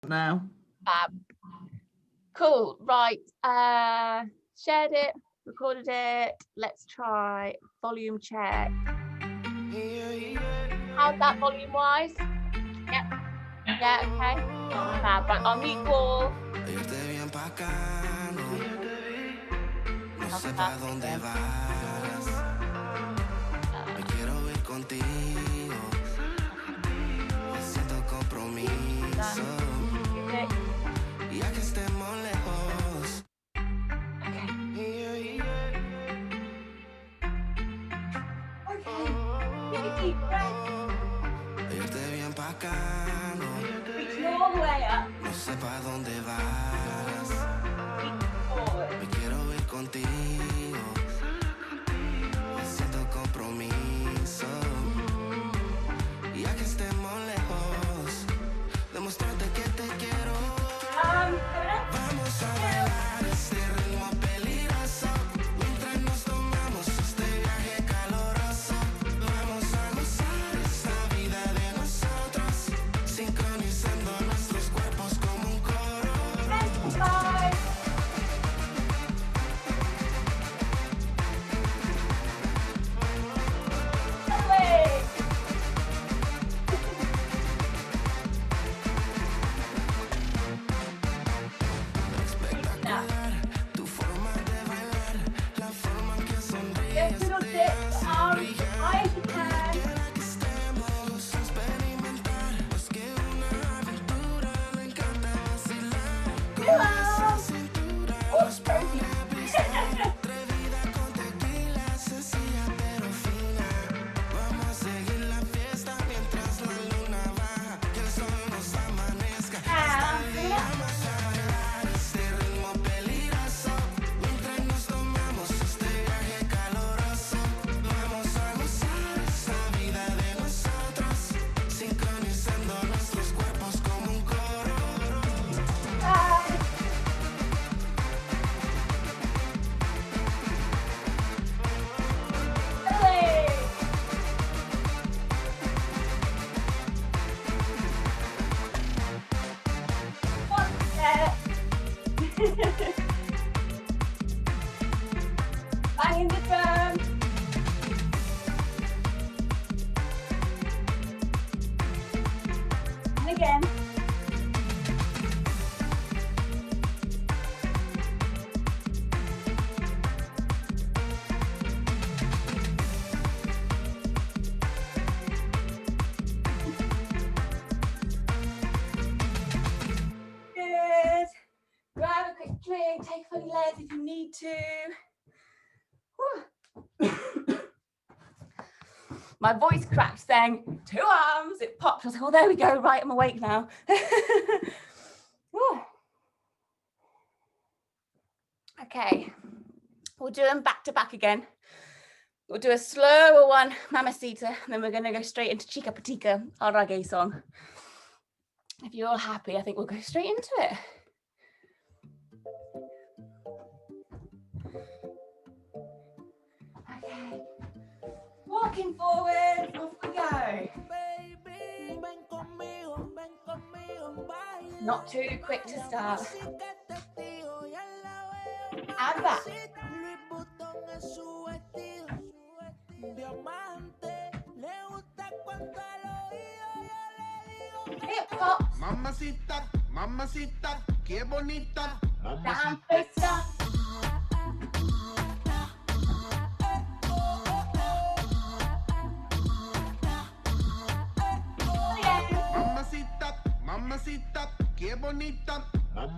now. Fab. Cool. Right. Shared it, recorded it. Let's try volume check. How's that volume wise? Yep. Yeah, okay. Fab. Right, I'll mute you all. No sé pa' dónde vas. Me quiero ir contigo. Me siento compromiso. Ya que estemos lejos. Okay. Take a deep breath. Irte bien bacano. Reaching all the way up. No sé pa' dónde vas. Forward. Me quiero ir contigo. Me siento compromiso. Ya que estemos lejos. Demostrarte que te quiero. Vamos a bailar este ritmo peligroso. Mientras nos tomamos este viaje caloroso. Vamos a gozar esta vida de nosotros. Sincronizando nuestros cuerpos como un coro. Bye. Espectacular, tu forma de bailar, la forma en que sonríes. Just little dips, arms high as you can. Quiera que estemos a experimentar. Es que una aventura me encanta vacilar. Con esa cintura nos pone a brisar. Atrevida con tequila, sencilla pero fina. Vamos a seguir la fiesta mientras la luna baja. Que el sol nos amanezca. Vamos a bailar este ritmo peligroso. Mientras nos tomamos este viaje caloroso. Vamos a gozar esa vida de nosotros. Sincronizando nuestros cuerpos como un coro. Banging the drum. And again. Good. Grab a quick drink, take off your legs if you need to. Whew. My voice cracked saying 2 arms, it popped. I was like, oh, there we go. Right, I'm awake now. Whew. Okay, we'll do them back to back again. We'll do a slower one, Mamacita, and then we're going to go straight into Chica Patica, our reggae song. If you're all happy, I think we'll go straight into it. Okay, walking forward, off we go. Not too quick to start. And back. Hip hop. Mamacita, mamacita, qué bonita. Down fiesta. Mamacita, mamacita, qué bonita.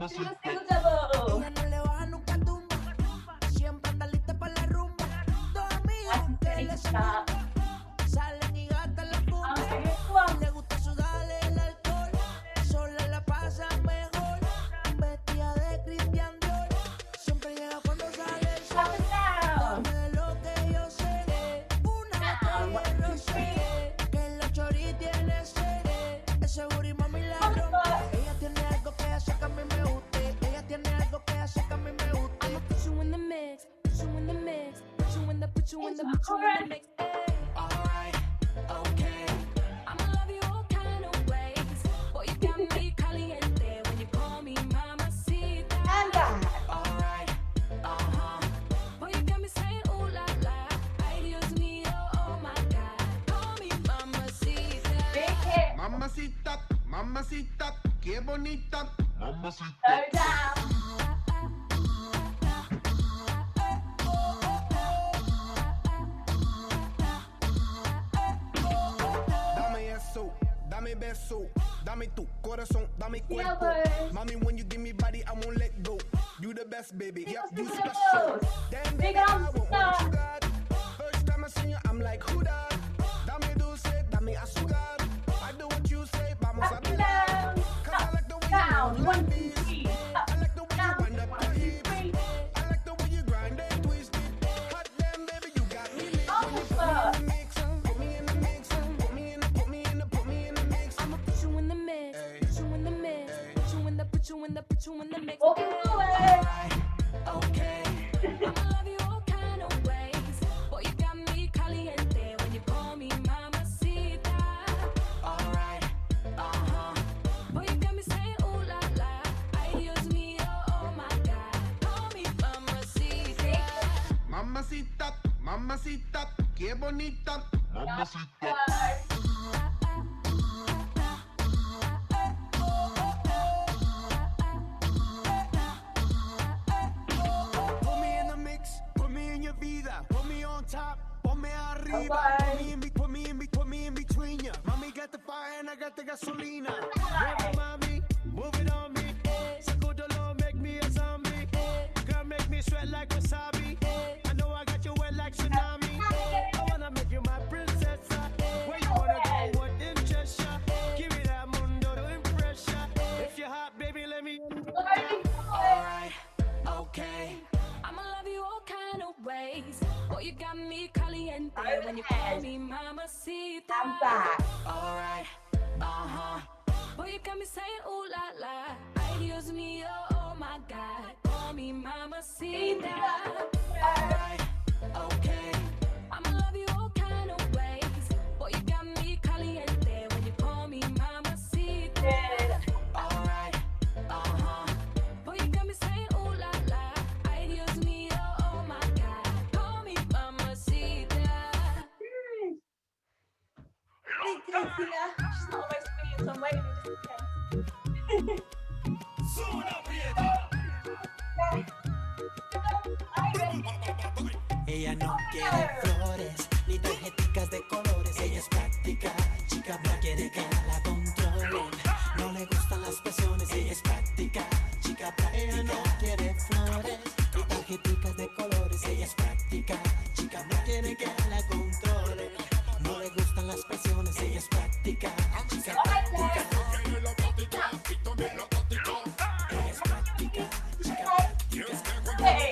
Single, single, double. Ella no le baja nunca tumba. Siempre anda lista para la rumba. Dos amigos que le sacan. Salen y gastan la funda. Le gusta sudarle el alcohol. Sola la pasa mejor. Vestida de Christian Dior. Siempre llega cuando sale el sol. Dame de lo que yo sé. Una botella de rosé. Que la chori tiene sed. Ese booty mami la rompe. Ella tiene algo que hace que a mí me guste. Ella tiene algo que hace que a mí me guste. I'ma put you in the mix. Put you in the mix. Put you in the, put you in the, put you in the mix. Alright, okay. I'ma love you all kind of ways. Boy, you got me caliente. qué bonita. Go down. Dame eso, dame beso, dame tu corazón, dame cuerpo. Elbows. Mommy, when you give me body, I won't let go. You the best, baby. Yep, you Big special. elbows. Damn, Big baby, I arms, want what you stop. got. First time I see you, I'm like, who that? Dame dulce, dame azúcar. I do what you say, vamos a Up and bailar. down. 'Cause I like the way you Down. move 1, like 2, this. 3. Up, I like the way you down. wind up 1, your 2, hips. 3. I like the way you grind and twist it. Hot damn, baby, you got me lit. When you put me in the mix, put me in the mix, put me in the mix. I'ma put you in the mix, put you in the mix, put you in the mix. Walking forward. Okay. I'ma love you all kind of ways. Boy, you got me caliente when you call me mamacita. Alright. Boy, you got me saying ooh la la. Ay, Dios mío, oh my God. Call me mamacita. Mamacita, mamacita, qué bonita. Mamacita. Put me in the mix, put me in your vida, put me on top, ponme arriba, put me in between ya. Mommy got the fire and I got the gasolina. Move it, mommy, move it on me. Sacudolo, make me a zombie. Girl, make me sweat like wasabi. I know I got you wet like tsunami. I wanna make you my princess. Where you wanna go? What interest ya? Give me that mundo to impress ya. If you're hot, baby, let me in. Alright, okay. I'ma love you all kind of ways. Boy, you got me caliente when you call me mamacita. I'm back. Alright, Boy, you got me saying ooh la la. Ay, Dios mío, oh my God. Call me mamacita. alright, okay. I'ma love you all kind of ways. Boy, you got me caliente when you call me mamacita. Good. Alright, Boy, you got me saying ooh la la. Ay, Dios mío, oh my God. Call me mamacita. Big kids here. She's not almost million, so I'm waiting just in case. Ella no quiere flores ni tarjeticas de colores. Ella es práctica, chica, no quiere que la controlen. No le gustan las presiones. Ella es práctica, chica, práctica. Ella no quiere flores ni tarjeticas de colores. Ella es práctica, chica, no quiere que la controlen. No le gustan las presiones. Ella es práctica, chica, práctica. Ella es práctica, chica, práctica. Hey.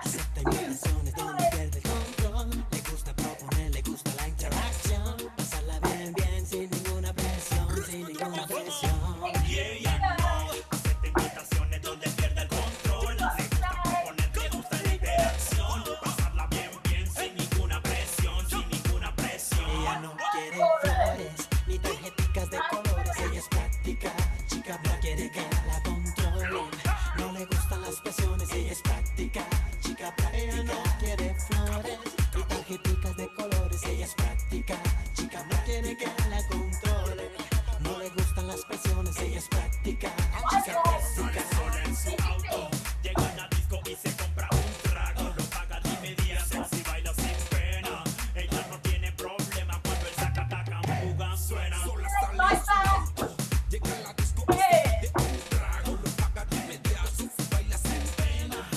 Acepta invitaciones donde pierde el control. Le gusta proponer, le gusta la interacción. Pasarla bien, bien, sin ninguna presión, sin ninguna presión. Y ella no acepta invitaciones donde pierde el control. Le gusta proponer, le gusta la interacción. Pasarla bien, bien, sin ninguna presión, sin ninguna presión. Ella no quiere flores ni tarjeticas de colores. Ella es práctica, chica, no quiere que la controlen. No le gustan las presiones. Ella es práctica, chica, práctica. Ella no quiere flores ni tarjeticas de colores. Ella es práctica, chica, no quiere que la controlen. No le gustan las presiones. Ella es práctica, chica, práctica. Sola en su auto, llega a la disco y se compra un trago. Lo paga de inmediato, si baila sin pena. Ella no tiene problema cuando el sacataca fuga suena. Sola está en su auto, llega a la disco y se pide un trago. Lo paga de inmediato, si baila sin pena.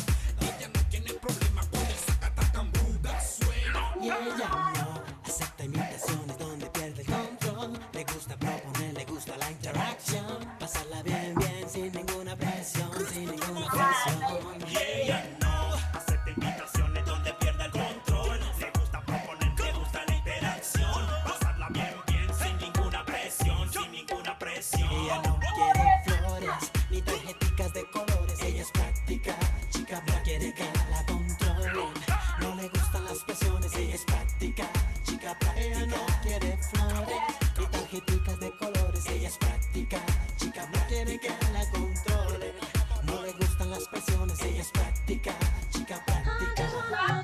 Ella no tiene problema cuando el sacataca fuga suena. Y ella no acepta imitaciones donde pierde el control. Le gusta proponer, le gusta la interacción. Pasarla bien, chica no quiere que la controle. No le gustan las presiones, ella es práctica, chica práctica.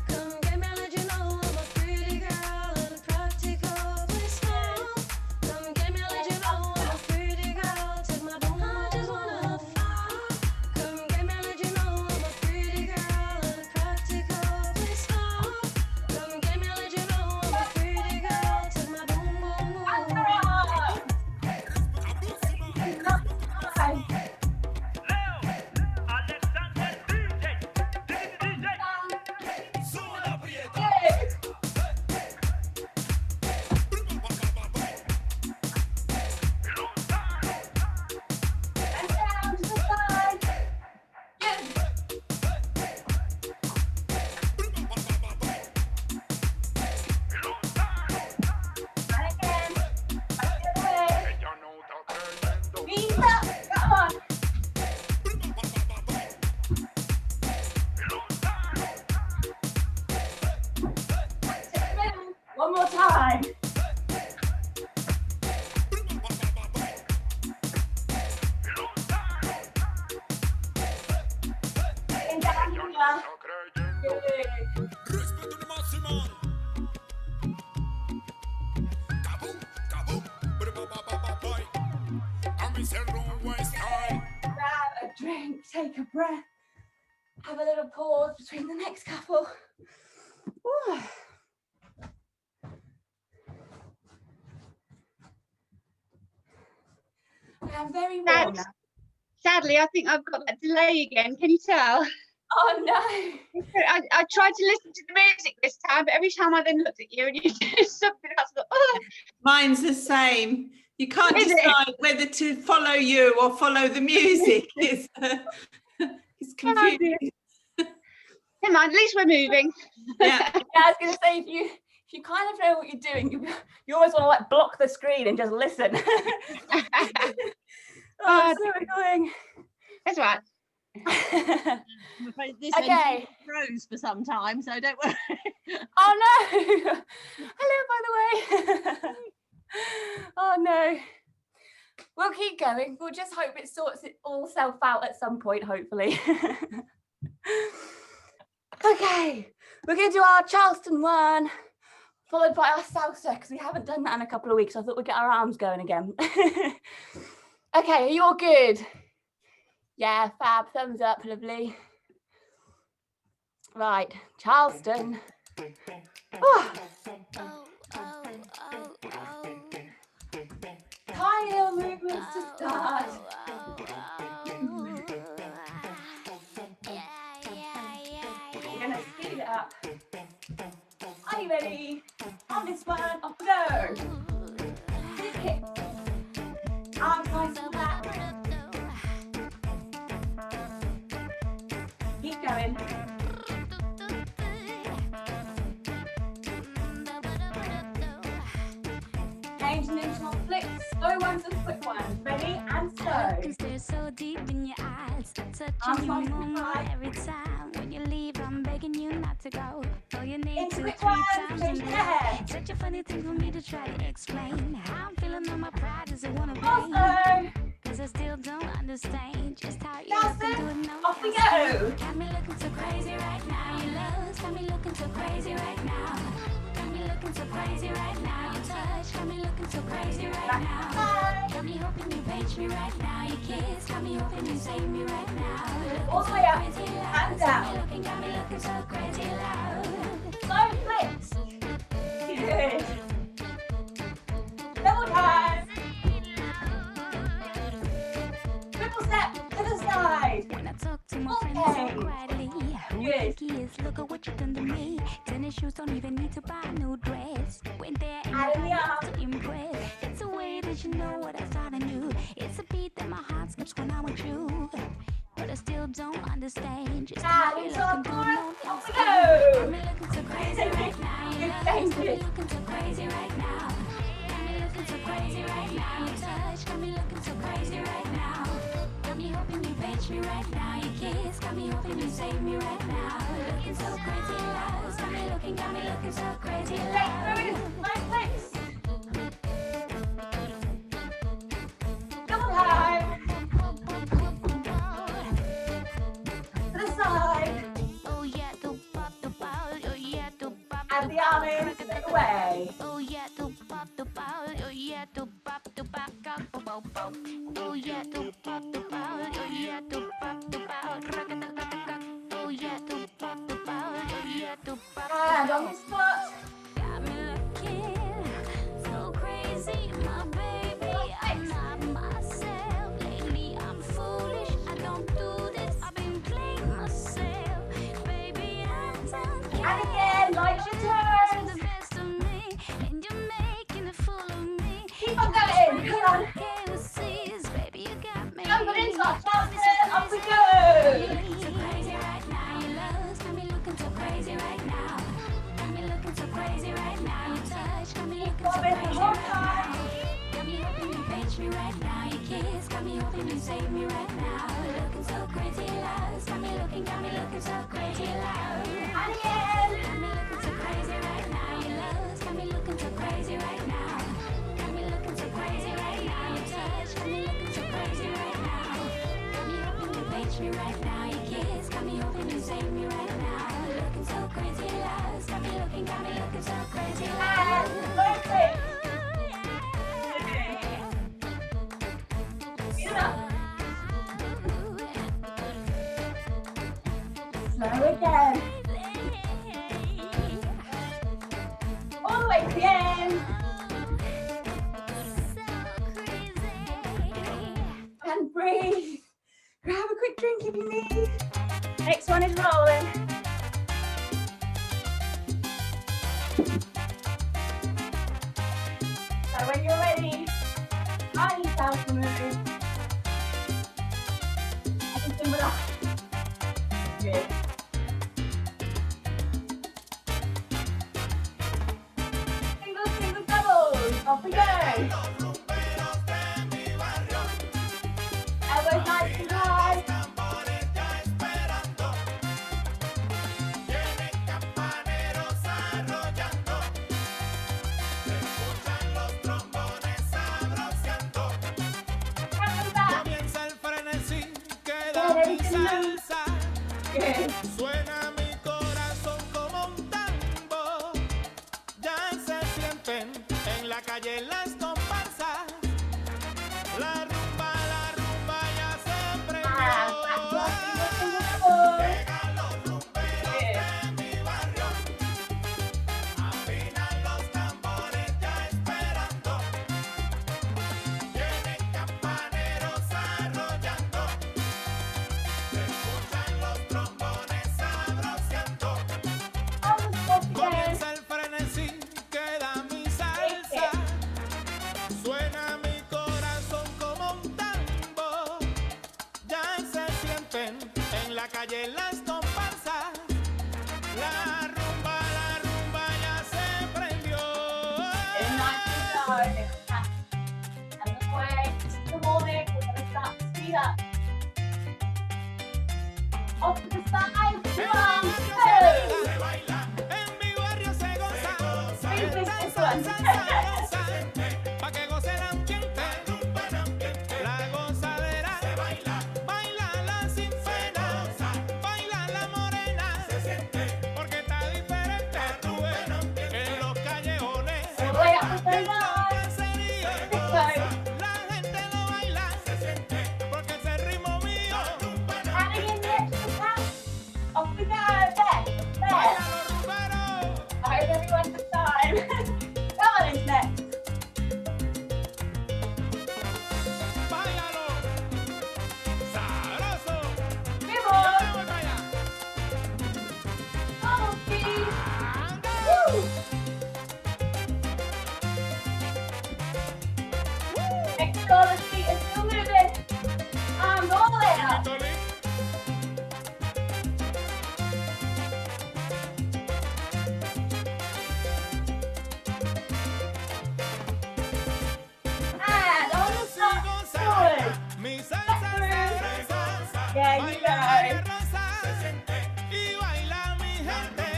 Come get me, I'll let you know I'm a pretty girl and practical. Please come. Come get me, I'll let you know I'm a pretty girl. Take my boom, I just wanna have fun. Come get me, I'll let you know I'm a pretty girl and practical. Please come. Come get me, I'll let you know I'm a pretty girl. Take my boom, boom, boom. One more time. And down here. Good. Respeto el máximo. Kaboom, kaboom, ba-da-ba-ba-ba-bye. I'm in zero waste time. Grab a drink, take a breath, have a little pause between the next couple. Whew. I'm very warm now. Sadly, I think I've got that delay again. Can you tell? Oh no. I tried to listen to the music this time, but every time I then looked at you and you did something else, I thought, oh, Mine's the same. You can't Is it? decide whether to follow you or follow the music. It's confusing. never mind, at least we're moving. Yeah. Yeah, I was gonna say if you kind of know what you're doing, you always want to like block the screen and just listen. Oh, it's so annoying. That's right. I'm afraid this Okay. froze for some time, so don't worry. Oh no. Hello, by the way. Oh no. We'll keep going. We'll just hope it sorts it all self out at some point, hopefully. Okay, we're going to do our Charleston one, followed by our salsa, because we haven't done that in a couple of weeks. So I thought we'd get our arms going again. Okay, are you all good? Yeah, fab, thumbs up, lovely. Right, Charleston. Oh. Tiny little movements to start. We're gonna speed it up. Are you ready? On this one, off we go. Big kick. Arms nice and flat. Keep going. Changing into our flicks. Slow ones and quick ones. Ready and slow. Cause they're so deep in your eyes, Arms touching you nice and more high. every time. When you leave, I'm begging you not to go. All you need Into to quick 3 ones. times Change a your day. head. Such a funny thing for me to try to explain. How I'm feeling on my pride is a one of Also, Cause I still don't understand just how you Justin, can do it. No, off we go. got me looking so crazy right now. Your love's got me looking so crazy right now. Got me looking so crazy right now. Your touch got me looking so crazy right now. Bye. Got me hoping you page me right now. Your kiss got me hoping you save me right now. All the way up Crazy loud. and down. Got me looking so crazy loud. Slow flicks. Good. Double time. Triple step to the side. When I talk to my Okay. friends so quietly, who you Good. think he is? Look at what you done to me. Tennis shoes don't even need to buy a new dress. Went there and Out in the I arm. to impress. It's a way that you know what I thought I knew. It's a beat that my heart skips when I'm with you. But I still don't understand just how And you into our looking chorus. through Off we Got go. me looking so crazy right now. Your Good, love's thank got me you. looking so crazy right now. Got me looking so crazy right now. Your touch got me looking so crazy right now. Got me hoping you page me right now. Your kiss got me hoping you save me right now. Looking so crazy loud. Got me looking so crazy Stay loud. through. Slow flicks. Oh yeah, do pop, do pop. Oh yeah, do pop, do pop. Oh yeah, do pop, do pop. Oh yeah, do pop. And on this foot. Got me looking so crazy, my baby. I'm not myself lately. I'm foolish. I don't do this. I've been playing myself, baby. I don't care. And again, like your toes. The best of me, and you're making a fool of me. Keep on going. Come on. Baby, you got me. Jump it into our faster. Up we go. So crazy right now. Your love's got me looking so crazy right now. Got me looking so crazy right now. Your touch got me looking so Robin, crazy more right time. now. Got me hoping you reach me right now. Your kiss got me hoping you save me right now. Looking so crazy loud. Got me looking so crazy loud. And again. Got me looking so crazy right now. Your love's got me looking so crazy right now. Got me looking so crazy right now. Your touch got me looking so crazy right now. Got me hoping you reach me right now. Your kiss got me hoping you save me right now. Looking so crazy loud. Got me looking so crazy loud. And very quick. Speed it up. Slow again. All the way to the end. And breathe. Grab a quick drink if you need. Next one is rolling. So when you're ready, tiny yourself to move. Everything relax. Good. Singles, doubles. Off we go. Elbows nice and high. Front and back. Comienza el frenesí que Good, da mi everything moves. salsa. Good. Suena mi corazón como un tambo. Ya se sienten en la calle las comparsas. La rumba ya se And prendió. back. Single, double. Llegan los rumberos de mi barrio. Afinan los tambores ya esperando. Vienen campaneros arrollando. Se escuchan los trombones sabroseando. On the spot again. Comienza el frenesí que da mi salsa. Suena mi corazón como un tambo. Ya se sienten en la calle las comparsas. La rumba ya se prendió. And nice and slow. And the way, just the morning, we're going to start to speed up. Off to the side, En one, mi two. barrio se baila, en mi barrio se goza. Bring Esta this one. salsa sabrosa, pa' que goce el ambiente. La gozadera se baila, bailala sin pena. Baila la morena, porque está diferente. Tú ves en los callejones, All the way up the en la line. cacería. La gente lo baila, porque ese ritmo mío. And again, the extra tap. Off we go. There. Baila los rumberos. I hope everyone has time. Come on, is next. Báilalo, sabroso. Come on. Vamos para allá. Double speed. Anda. Woo. Next goal, the feet are still moving. And all the way up. Tolín. And on the top, Sigo forward. salsa, mi salsa sabrosa. Yeah, you Baila María go. Rosa, y baila mi gente.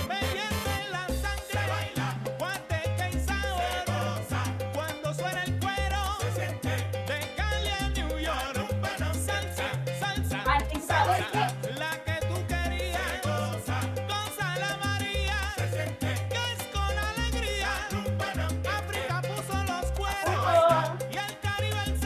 Me hierve la sangre, guateque y sabor. Cuando suena el cuero, de Cali a New York. Salsa, salsa, And think about those hips. la que tú querías. Goza la María, que es con alegría. África puso los cueros y el Caribe el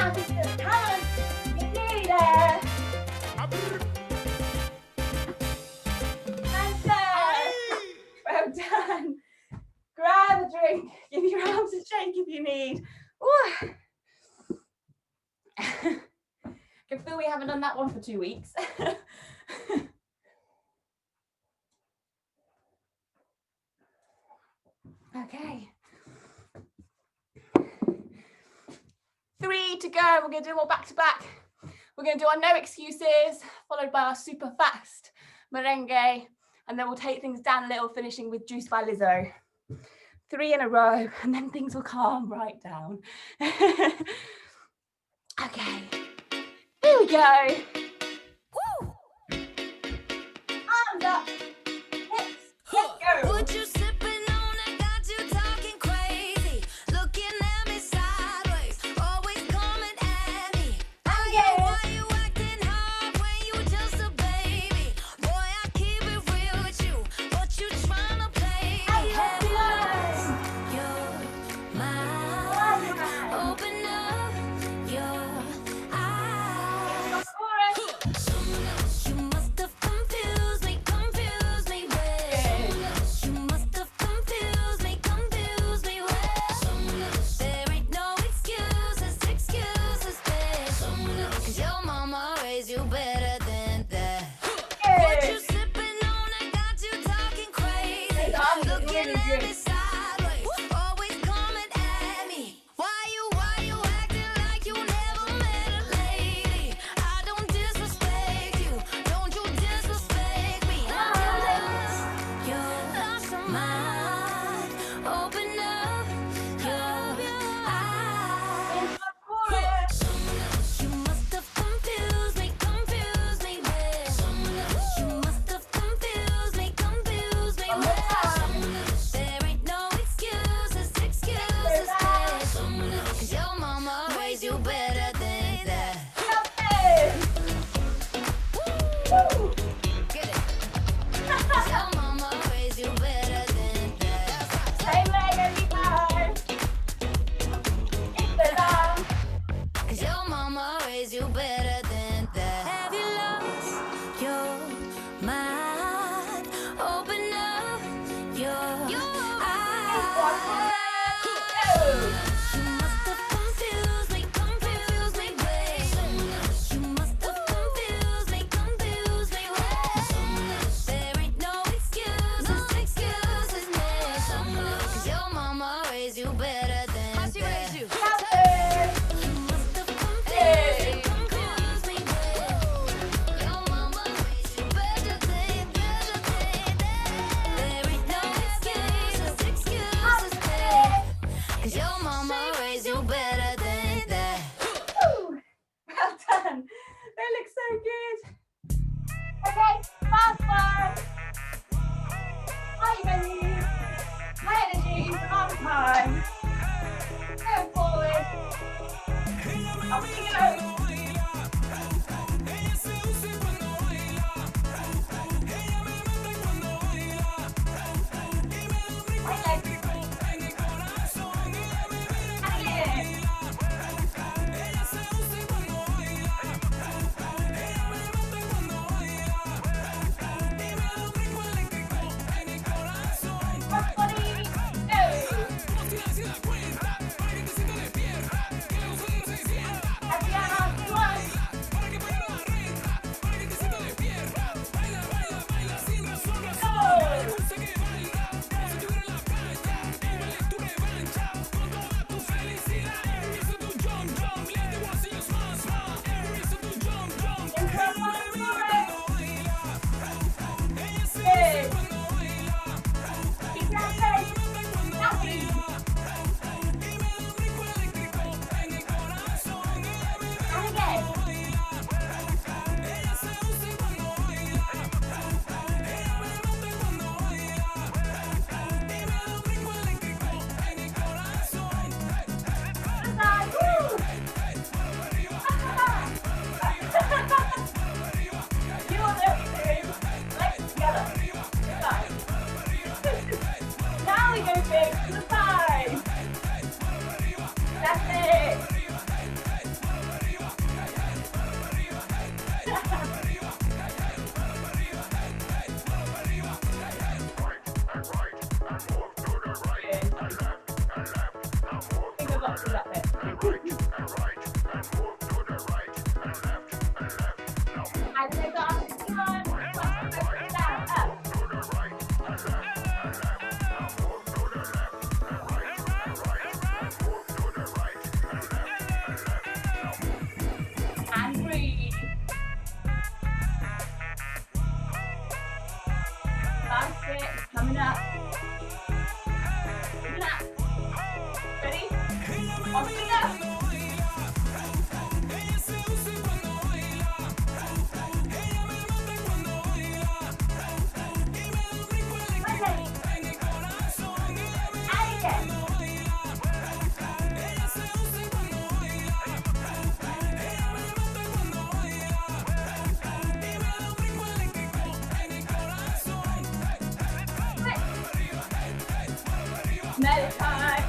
down, sisters. Come on. You're nearly there. And well done. Grab a drink. Give your arms a shake if you need. Ooh. Can feel we haven't done that one for 2 weeks. Okay. 3 to go. We're going to do more back to back. We're going to do our no excuses, followed by our super fast merengue, and then we'll take things down a little, finishing with Juice by Lizzo. 3 in a row, and then things will calm right down. Okay, here we go. Woo! Arms up, hips, let's go. What you sipping on that got you talking crazy? Looking at me sideways, always coming at me. Why you acting hard when you just a baby? Boy, I keep it real with you, but you tryna play me. You're mine. Open up your eyes. You must have confused me well. You must have confused me well. There ain't no excuses, babe. 'Cause your mama raised you better than that. What you sipping on that got you talking crazy? Looking at me sideways, always coming at me. Why you acting like you never met a lady? I don't disrespect you, don't you disrespect me. You're mine. Open up your eyes. You must have confused me well. You must have confused me well. There ain't no excuses, babe. 'Cause your mama raised you better than that. Get it? 'Cause your mama raised you better than that. Same leg every time. It's the long. 'Cause your mama raised you better than that. Have you lost your mind? Open up your eyes. You must have confused me babe. You must have confused me well. There ain't no excuses, babe. 'Cause your mama raised you better than that. How she raised you? You must have confused me well. Your mama raised you better than Last bit, coming up. Coming up. Ready? On we go. Another time.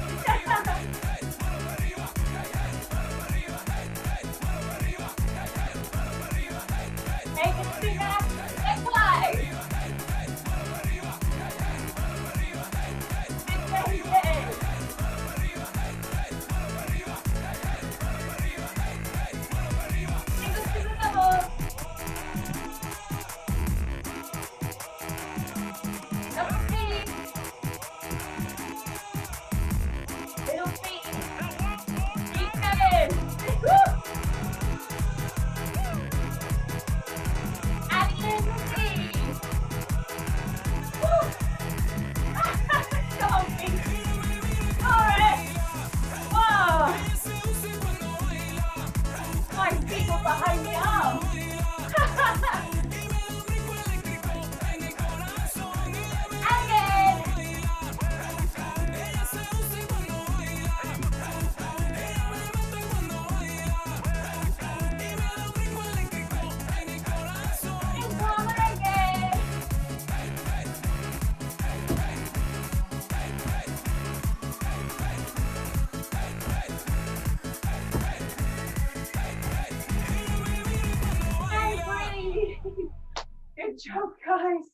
Take it to that. Next leg. Behind the arm. Again. Good job, guys.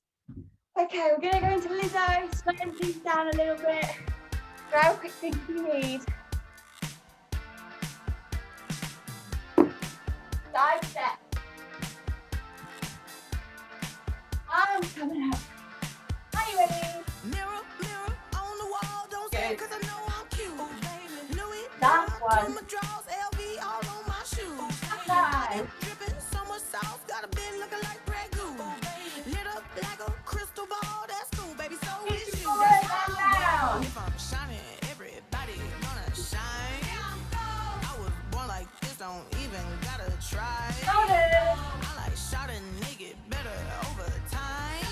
Okay, we're gonna go into Lizzo, slowing things down a little bit. Grab a quick thing if you need. Side step. Arms coming up. Are you ready? Mirror, mirror on the wall, don't say Good. 'cause I know I'm cute. Louis, Last one. my drawers, LV all on my shoes. Five. Dripping so much sauce, got a bit looking like Grey Goose. Lit up like a crystal ball, that's cool, baby. So is Keep you. your That's foot all down. If I'm shining, everybody gonna shine. I was born like this, don't even gotta try. Shoulders. I like shot a nigga better over time.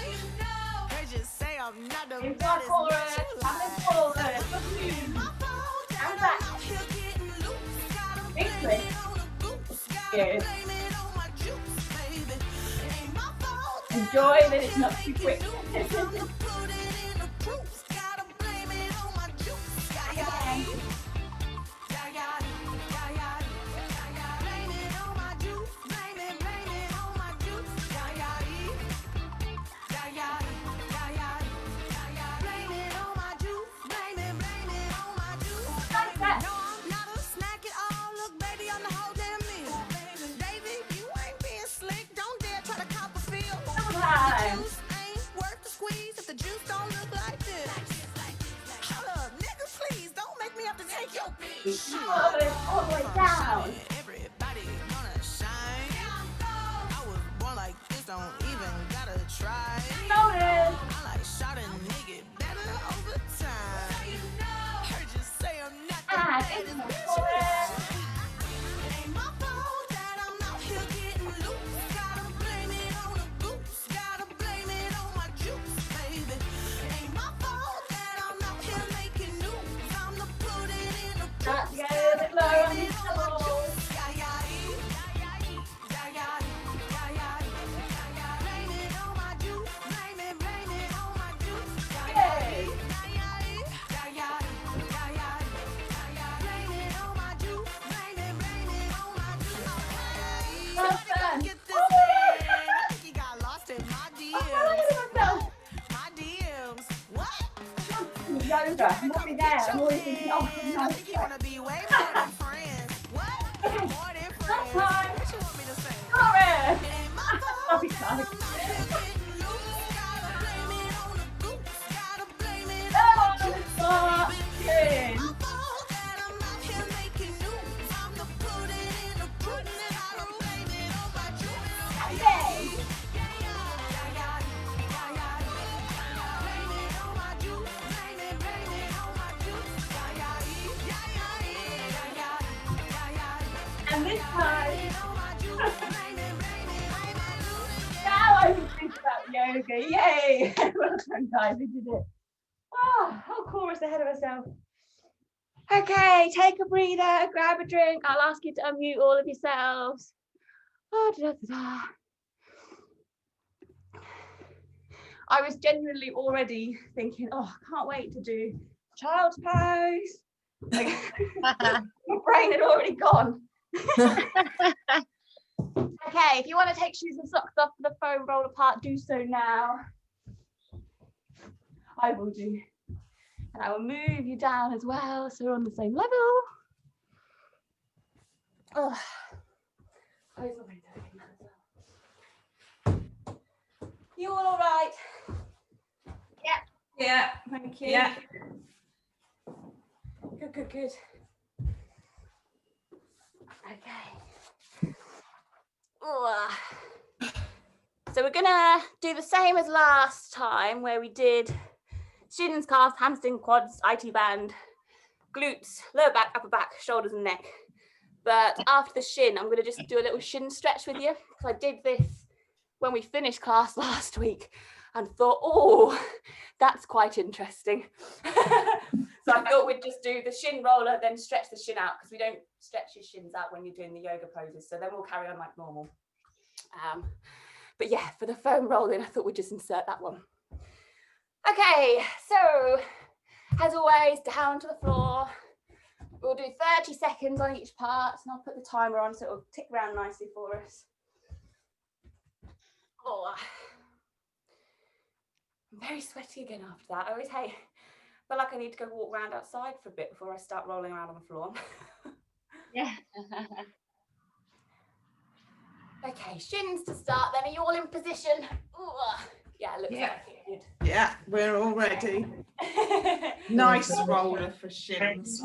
They just say I'm not the Into our baddest chorus. bitch you Coming like. forward. My fault that And I'm back. out here getting loose. Gotta Big blame twist. it on the goose. Gotta Good. blame it on my juice, baby. Ain't my fault that Enjoy I'm that it's not too quick. I'ma put it in the proof. Gotta blame it on my juice. Yeah, yeah. Yeah, yeah. Yeah, yeah. Blame it on my juice. Blame it on my juice. Yeah, yeah. Yeah, yeah. Yeah, yeah. Blame it on my juice. Blame it on my juice. Side step. No, I'm not a snack at all. Look, baby, I'm the whole damn meal. David, you ain't being slick. Don't dare try to cop a feel. The Time. juice ain't worth the squeeze if the juice don't look like this. Hold up, nigga, please don't make me have to take your bitch. Shoulders all the way down. Everybody gonna shine. I was born like this, don't even gotta try. Shoulders. I like shot a nigga better over time. Heard you say I'm not the And baddest into the bitch. chorus. It ain't my fault that I'm out here getting loose. Gotta blame it on the goose. Gotta blame it on my juice, baby. It ain't my fault that I'm out here making news. I'm the put it in the Start proof. to go a bit low on these doubles. Yeah, yeah, yeah, yeah, yeah, yeah, yeah. Blame it on my juice. Blame it on my juice. Yeah, yeah, Good. yeah, yeah, yeah, yeah, yeah. Blame it on my juice. Blame it on my juice. Well done. Get this man. I think he got lost in my I'm DMs. proud of myself. My DMs. What? Yoga. I'm already there. I'm always thinking, oh, I nice. think you wanna be way more than friends. What? More than friends. time. What you want me to say? Chorus. It ain't my fault Sorry, that guys. I'm out here getting loose. Gotta blame it on the goose. Gotta blame it Oh, on my juice. stop. Good. My fault that I'm out here making news. I'm the put it in the proof. Gotta blame it on my juice. Okay. Yeah, yeah, yeah, yeah, yeah. And this time, now I can think about yoga. Yay! Well done, guys. We did it. Oh, whole chorus ahead of ourselves. Okay, take a breather, grab a drink. I'll ask you to unmute all of yourselves. Oh, da, da, da. I was genuinely already thinking, oh, I can't wait to do child's pose. Like, my brain had already gone. Okay, if you want to take shoes and socks off for the foam roller part, do so now. I will do. And I will move you down as well, so we're on the same level. Oh, close my window again as well. You all right? Yeah. Thank you. Yeah. Good, good, good. Okay. Ooh. So we're gonna do the same as last time, where we did shins, calves, hamstring, quads, IT band, glutes, lower back, upper back, shoulders and neck. But after the shin, I'm gonna just do a little shin stretch with you. So I did this when we finished class last week and thought, oh, that's quite interesting. So I thought we'd just do the shin roller, then stretch the shin out, because we don't stretch your shins out when you're doing the yoga poses. So then we'll carry on like normal. But yeah, for the foam rolling, I thought we'd just insert that one. Okay, so as always, down to the floor. We'll do 30 seconds on each part, and I'll put the timer on so it'll tick around nicely for us. Oh, I'm very sweaty again after that. I always hate, feel like I need to go walk around outside for a bit before I start rolling around on the floor. Yeah. Okay, shins to start then. Are you all in position? Ooh, yeah, looks Yeah. like it. Yeah, we're all ready. Good. Nice roller for shins.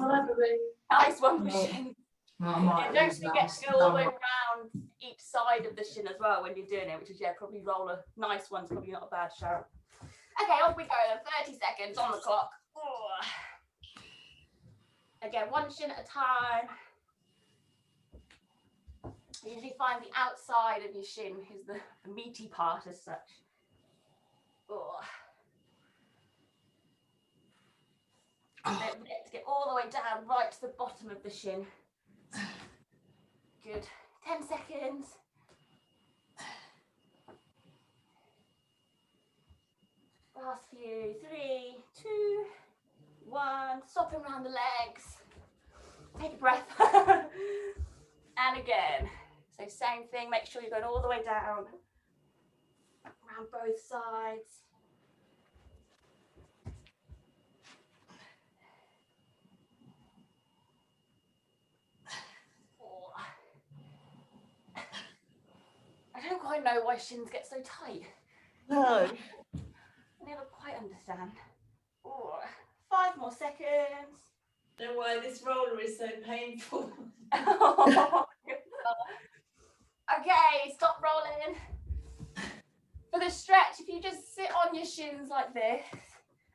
Nice one for shins. Well, Yeah, don't forget to go all the way around each side of the shin as well when you're doing it, which is, yeah, probably roll a nice one's probably not a bad shout. Okay, off we go then. 30 seconds on the clock. Ooh. Again, one shin at a time. You usually find the outside of your shin is the meaty part as such. Oh. Don't forget to get all the way down right to the bottom of the shin. Good. 10 seconds. Last few. 3, 2, 1. Stopping around the legs. Take a breath. And again. So same thing, make sure you're going all the way down, around both sides. Oh. I don't quite know why shins get so tight. No. I never quite understand. Oh. 5 more seconds. Don't know why this roller is so painful. Okay, stop rolling. For the stretch, if you just sit on your shins like this,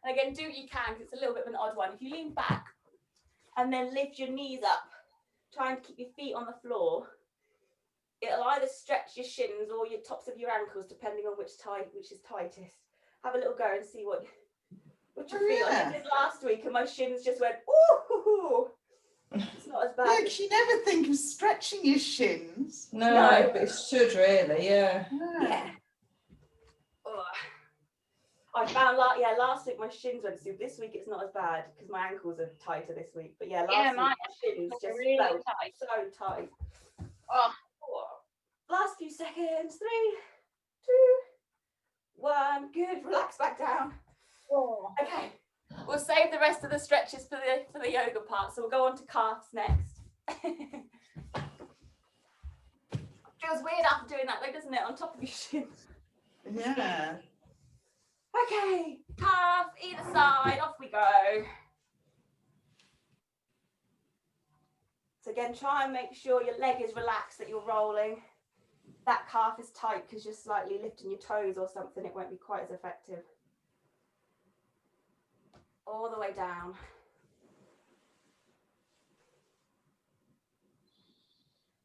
and again, do what you can, because it's a little bit of an odd one. If you lean back and then lift your knees up, trying to keep your feet on the floor, it'll either stretch your shins or your tops of your ankles, depending on which is tightest. Have a little go and see what you feel. I did this last week and my shins just went, ooh. It's not as bad. Yeah, 'cause you never think of stretching your shins. No, but it should really, yeah. Yeah. Ugh. I found last week my shins went through. This week it's not as bad because my ankles are tighter this week. But yeah, last week my shins just really felt tight. so tight. Oh. Last few seconds. 3, 2, 1. Good. Relax back down. Oh. Okay. We'll save the rest of the stretches for the yoga part. So we'll go on to calves next. Feels weird after doing that, though, doesn't it? On top of your shins. Yeah. Okay, calf either side, off we go. So again, try and make sure your leg is relaxed that you're rolling. That calf is tight because you're slightly lifting your toes or something, it won't be quite as effective. All the way down.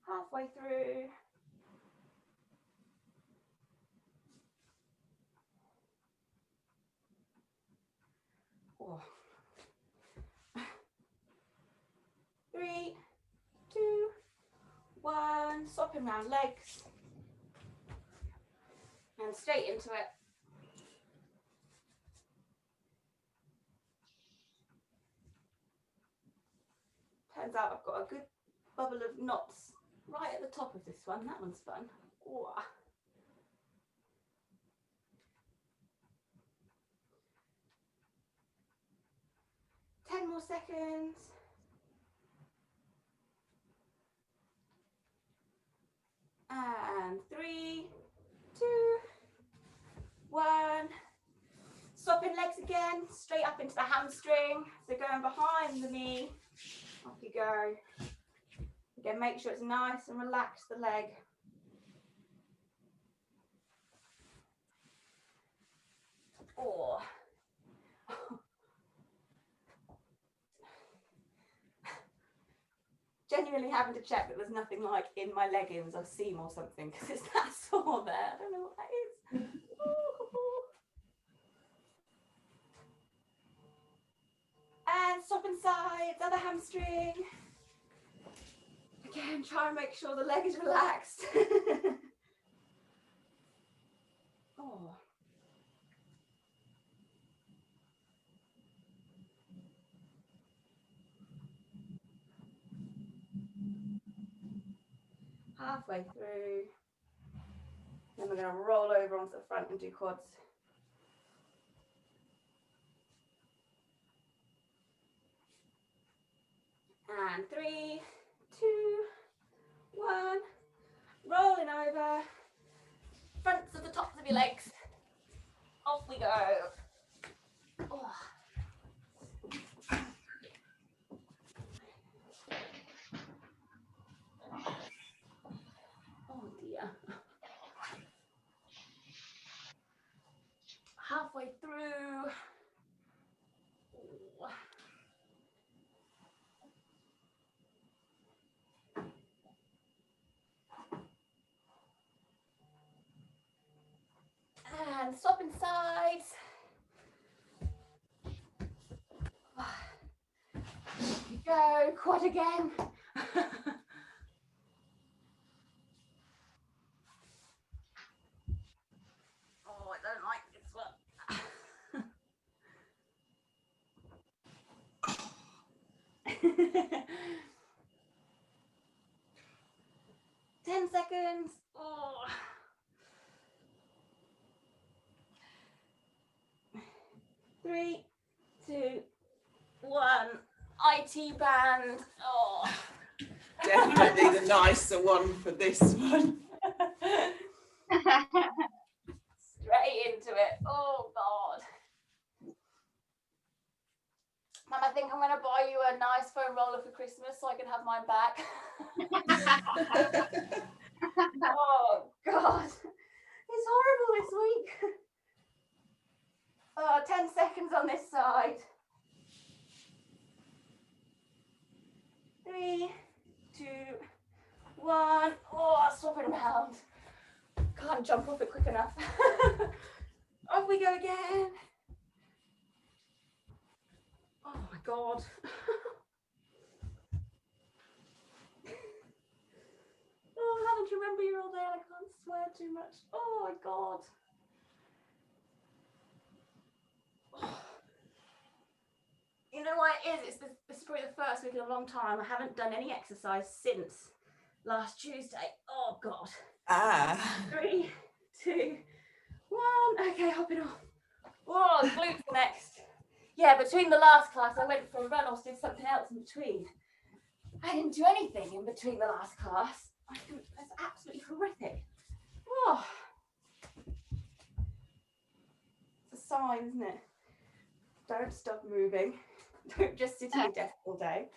Halfway through. Oh. 3, 2, 1. Swapping round legs. And straight into it. Turns out I've got a good bubble of knots right at the top of this one. That one's fun. Ooh. 10 more seconds. And 3, 2, 1. Swapping legs again, straight up into the hamstring. So going behind the knee. Off you go. Again, make sure it's nice and relax the leg. Oh. Genuinely having to check that there's nothing like in my leggings or seam or something because it's that sore there. I don't know what that is. And swapping sides, other hamstring. Again, try and make sure the leg is relaxed. Oh. Halfway through. Then we're going to roll over onto the front and do quads. And 3, 2, 1. Rolling over. Fronts of the tops of your legs. Off we go. Oh. Oh dear. Halfway through. Oh. And swapping sides. Here we go, quad again. Oh, I don't like this one. 10 seconds. Oh. 3, 2, 1. IT band. Oh. Definitely the nicer one for this one. Straight into it. Oh God. Mum, I think I'm going to buy you a nice foam roller for Christmas so I can have mine back. Oh God. It's horrible this week. Oh, 10 seconds on this side. 3, 2, 1. Oh, swap it around. Can't jump off it quick enough. Off we go again. Oh my God. Oh, having to remember you're all there. I can't swear too much. Oh my God. You know why it is? This is probably the first week in a long time. I haven't done any exercise since last Tuesday. Oh God. Ah. 3, 2, 1. Okay, hopping off. Oh, glutes next. Yeah, between the last class, I went for a run or did something else in between. I didn't do anything in between the last class. That's absolutely horrific. Oh. It's a sign, isn't it? Don't stop moving. Don't just sit at your desk all day.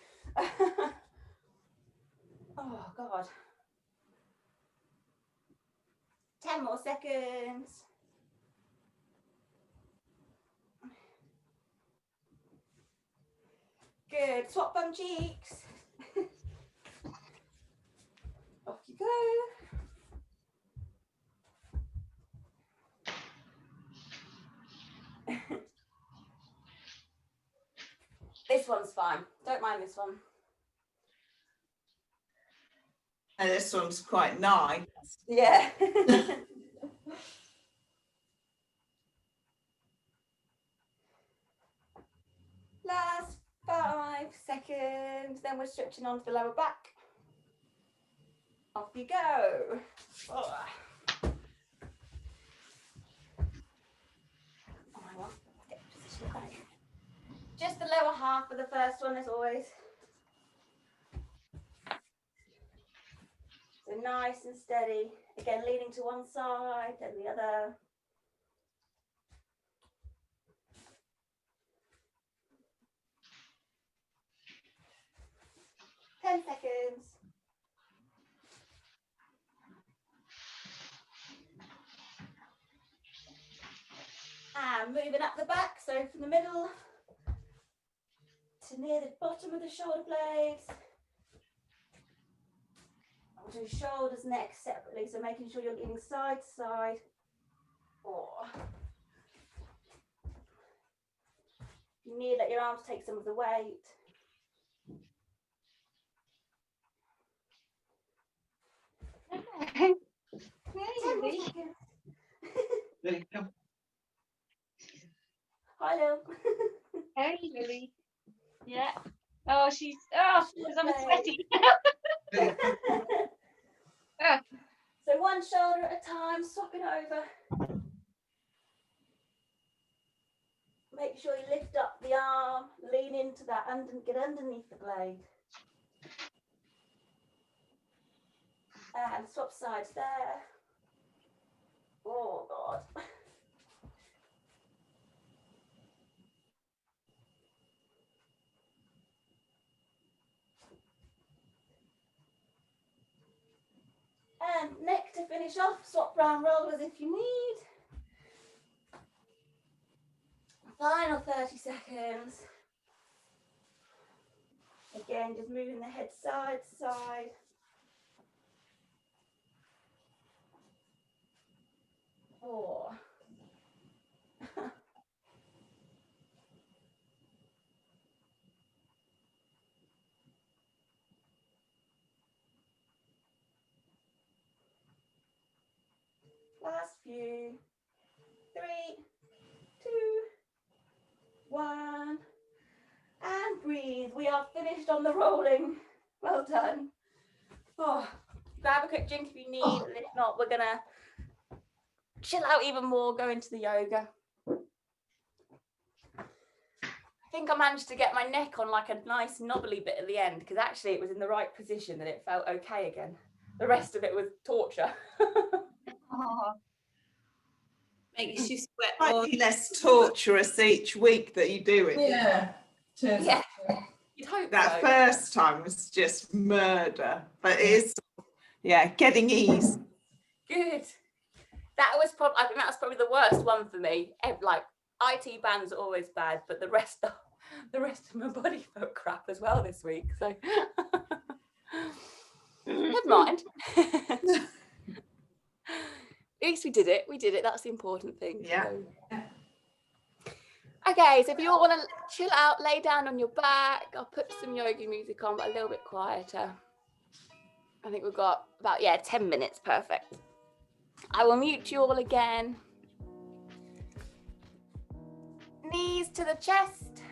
Oh, God. 10 more seconds. Good. Swap bum cheeks. This one's fine. Don't mind this one. And this one's quite nice. Yeah. Last 5 seconds, then we're stretching onto the lower back. Off you go. Oh. Hang on. Get position back. Just the lower half of the first one as always. So nice and steady. Again, leaning to one side, then the other. Ten seconds. And moving up the back, so from the middle to near the bottom of the shoulder blades. We'll do shoulders, neck separately, so making sure you're leaning side to side. 4. You need to let your arms take some of the weight. 10 more seconds. Hi, Lil. Hey, Lily. Yeah. Oh, she's, oh, because I'm sweaty. So one shoulder at a time, swapping over. Make sure you lift up the arm, lean into that, get underneath the blade. And swap sides there. Oh, God. And neck to finish off, swap round rollers if you need. Final 30 seconds. Again, just moving the head side to side. 4. Last few. 3, 2, 1. And breathe. We are finished on the rolling. Well done. Oh, grab a quick drink if you need, and if not, we're gonna chill out even more, go into the yoga. I think I managed to get my neck on like a nice knobbly bit at the end, because actually it was in the right position and it felt okay again. The rest of it was torture. Oh, Makes you sweat more. Slightly less torturous each week that you do it. Yeah. Turns Yeah. out. You'd hope That so. first time was just murder, but it is, yeah, getting ease. Good. That was probably, I think that was probably the worst one for me. Like IT bands are always bad, but the rest of my body felt crap as well this week. So never mind. At least we did it. We did it. That's the important thing. Yeah. So. Okay, so if you all want to chill out, lay down on your back. I'll put some yoga music on, but a little bit quieter. I think we've got about, 10 minutes. Perfect. I will mute you all again. Knees to the chest.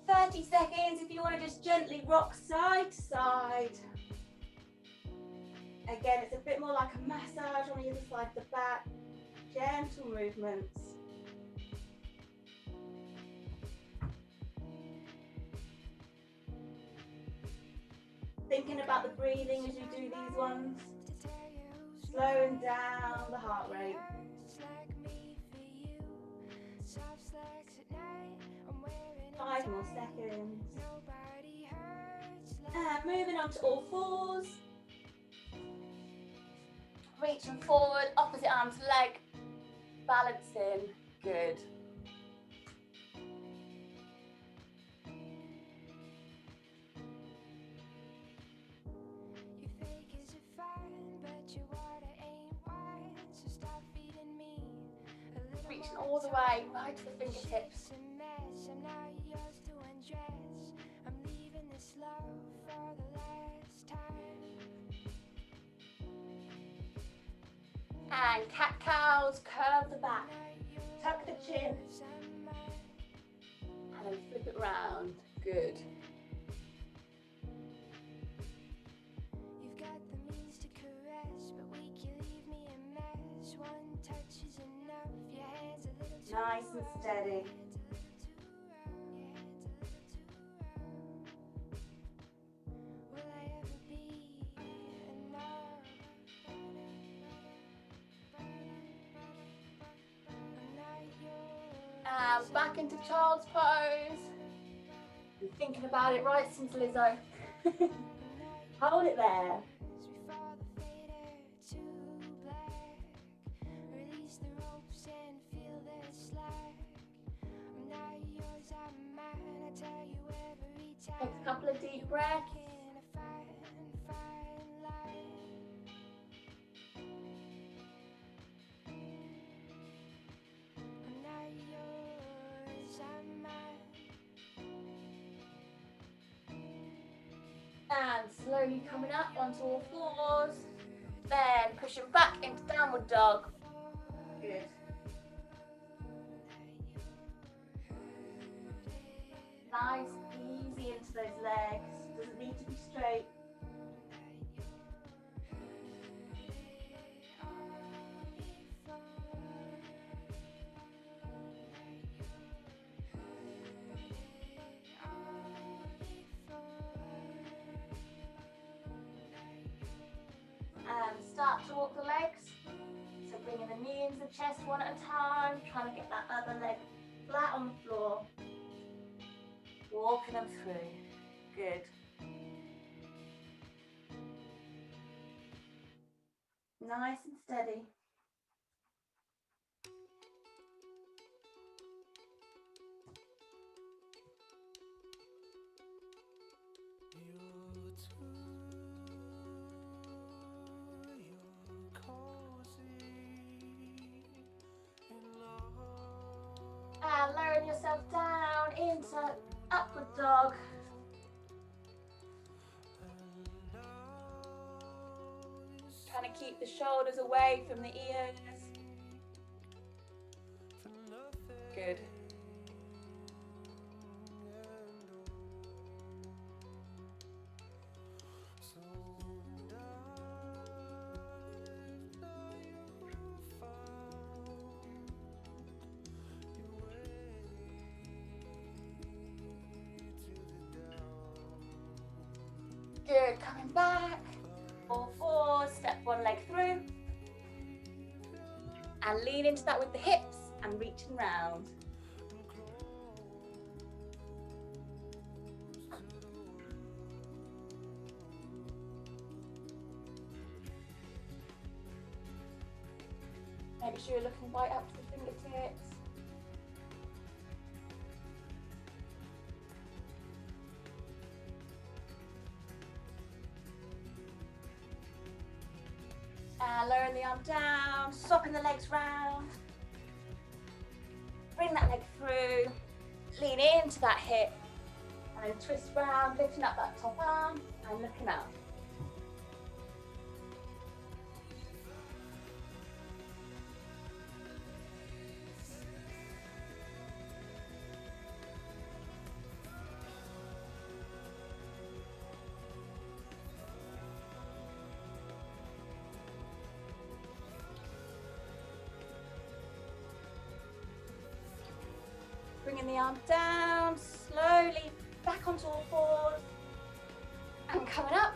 "30 seconds if you want to just gently rock side to side. Again, it's a bit more like a massage on the other side of the back. Gentle movements. Thinking about the breathing as you do these ones. Slowing down the heart rate. 5 more seconds. And moving on to all fours. Reaching forward, opposite arm to leg. Balancing. Good. reaching all the way right to the fingertips. And cat cows, curve the back, tuck the chin, and then flip it round. Good. Nice and steady. And back into child's pose. Been thinking about it right since Lizzo. Hold it there. Take a couple of deep breaths. And slowly coming up onto all fours. Then pushing back into downward dog. Good. Nice, easy into those legs. Doesn't need to be straight. And start to walk the legs. So bringing the knee into the chest one at a time, trying to get that other leg flat on the floor. Walking them through. Good. Nice and steady. And lowering yourself down into upward dog. Trying to keep the shoulders away from the ears. Good. Good, coming back. All fours, step one leg through. And lean into that with the hips and reaching round. Make sure you're looking right up to the fingertips. Lowering the arm down, swapping the legs round. Bring that leg through, lean into that hip, and then twist round, lifting up that top arm and looking up. Bringing the arm down, slowly back onto all fours. And coming up.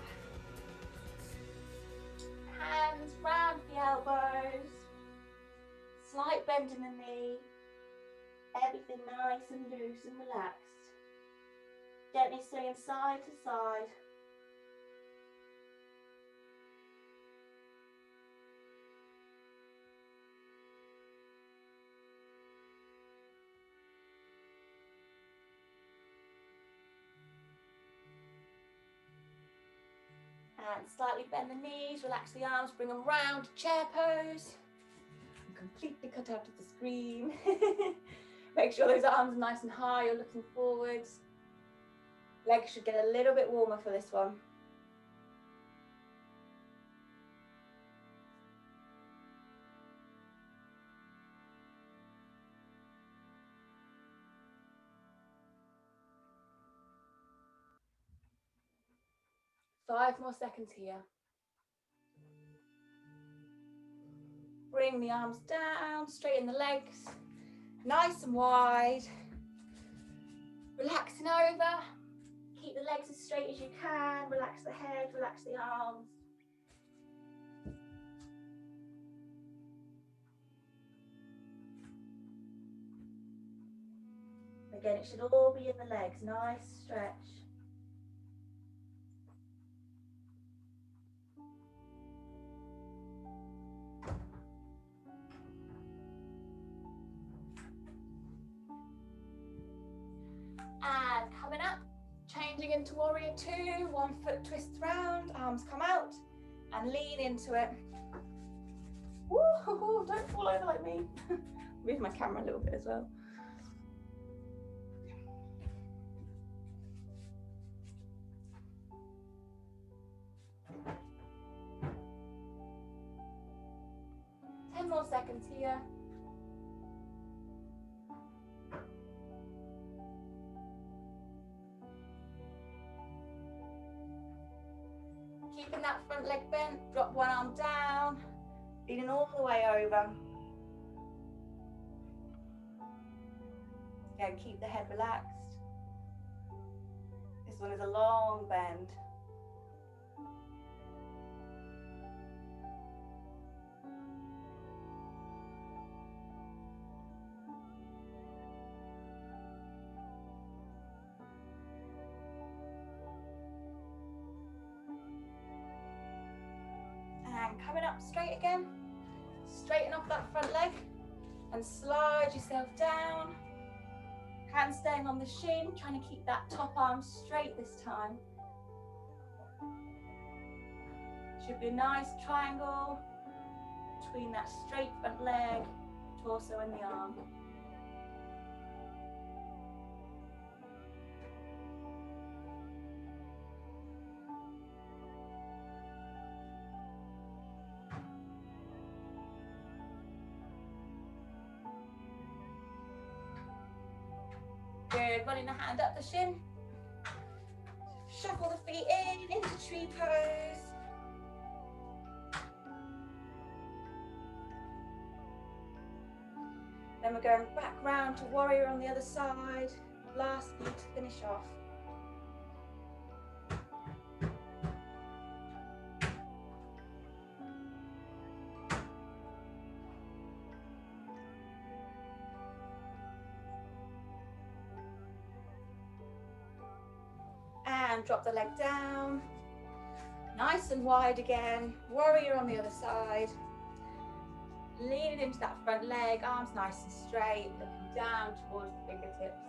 Hands round the elbows. Slight bend in the knee. Everything nice and loose and relaxed. Gently swinging side to side. And slightly bend the knees, relax the arms, bring them round to chair pose. completely cut out of the screen. Make sure those arms are nice and high, you're looking forwards. Legs should get a little bit warmer for this one. Five more seconds here. Bring the arms down, straighten the legs, nice and wide. Relaxing over. Keep the legs as straight as you can. Relax the head, relax the arms. Again, it should all be in the legs. Nice stretch. And coming up, changing into warrior two, 1 foot twists round, arms come out and lean into it. Woo, don't fall over like me. Move my camera a little bit as well. More seconds here. Keeping that front leg bent, drop one arm down, leaning all the way over. Again, keep the head relaxed. This one is a long bend. And coming up straight again, straighten off that front leg and slide yourself down. Hands staying on the shin, trying to keep that top arm straight this time. Should be a nice triangle between that straight front leg, torso and the arm. Good, running the hand up the shin. Shuffle the feet in, into tree pose. Then we're going back round to warrior on the other side. Last feet to finish off. And drop the leg down. Nice and wide again. Warrior on the other side. Leaning into that front leg, arms nice and straight, looking down towards the fingertips.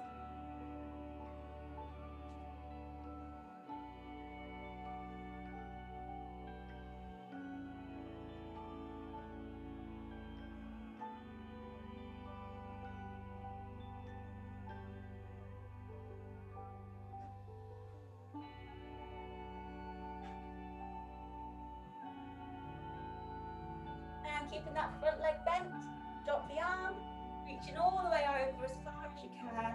And keeping that front leg bent, drop the arm, reaching all the way over as far as you can.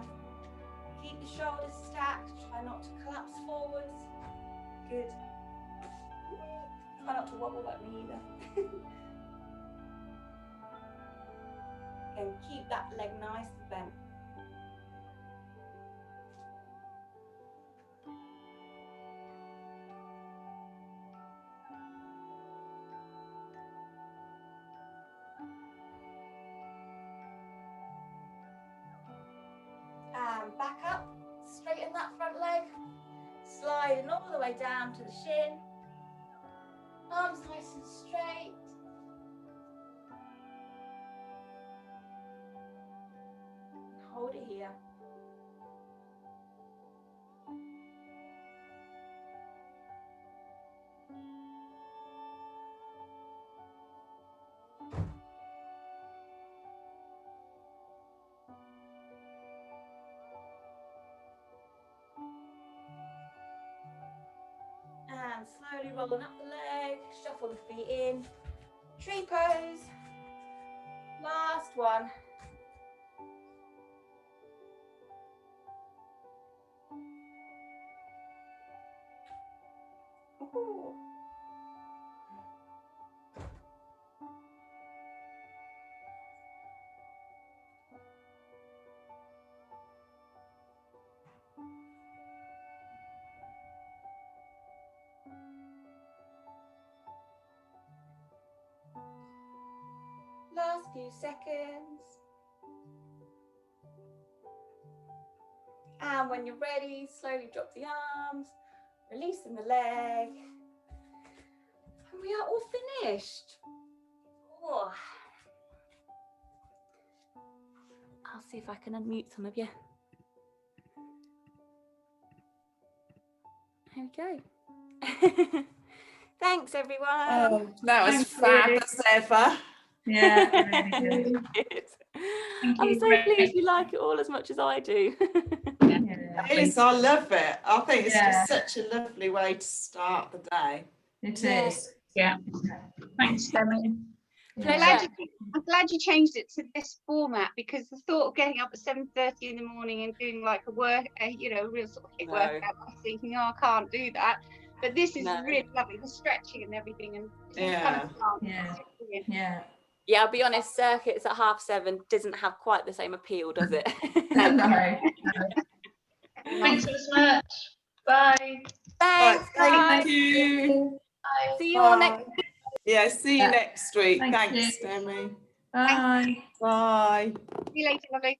Keep the shoulders stacked, try not to collapse forwards. Good. Try not to wobble like me either. And keep that leg nice and bent. And back up, straighten that front leg, sliding all the way down to the shin. Arms nice and straight. Hold it here. And slowly rolling up the leg, shuffle the feet in. Tree pose. Last one. Ooh. Last few seconds. And when you're ready, slowly drop the arms, releasing the leg. And we are all finished. Oh. I'll see if I can unmute some of you. There we go. Thanks, everyone. Oh, that was Thank fab you. as ever. Yeah, really good. Good. Thank I'm you, so Greg. pleased you like it all as much as I do. Yeah, It is, I love it. I think it's Yeah. just such a lovely way to start the day. it Yeah. is. Yeah. Thanks, Demi. Pleasure. I'm glad you changed it to this format, because the thought of getting up at 7:30 in the morning and doing like a real sort of hit No. workout, I was thinking, oh, I can't do that. But this is No. really lovely, the stretching and everything, and Yeah. Yeah. brilliant. Yeah. Yeah, I'll be honest, circuits at 7:30 doesn't have quite the same appeal, does it? No. Thanks so much. Bye. Thanks, Thank guys. you. Bye. See you all next Bye. Yeah, see you Yeah. next week. Thank Thanks, you. Demi. Bye. Bye. See you later, lovely.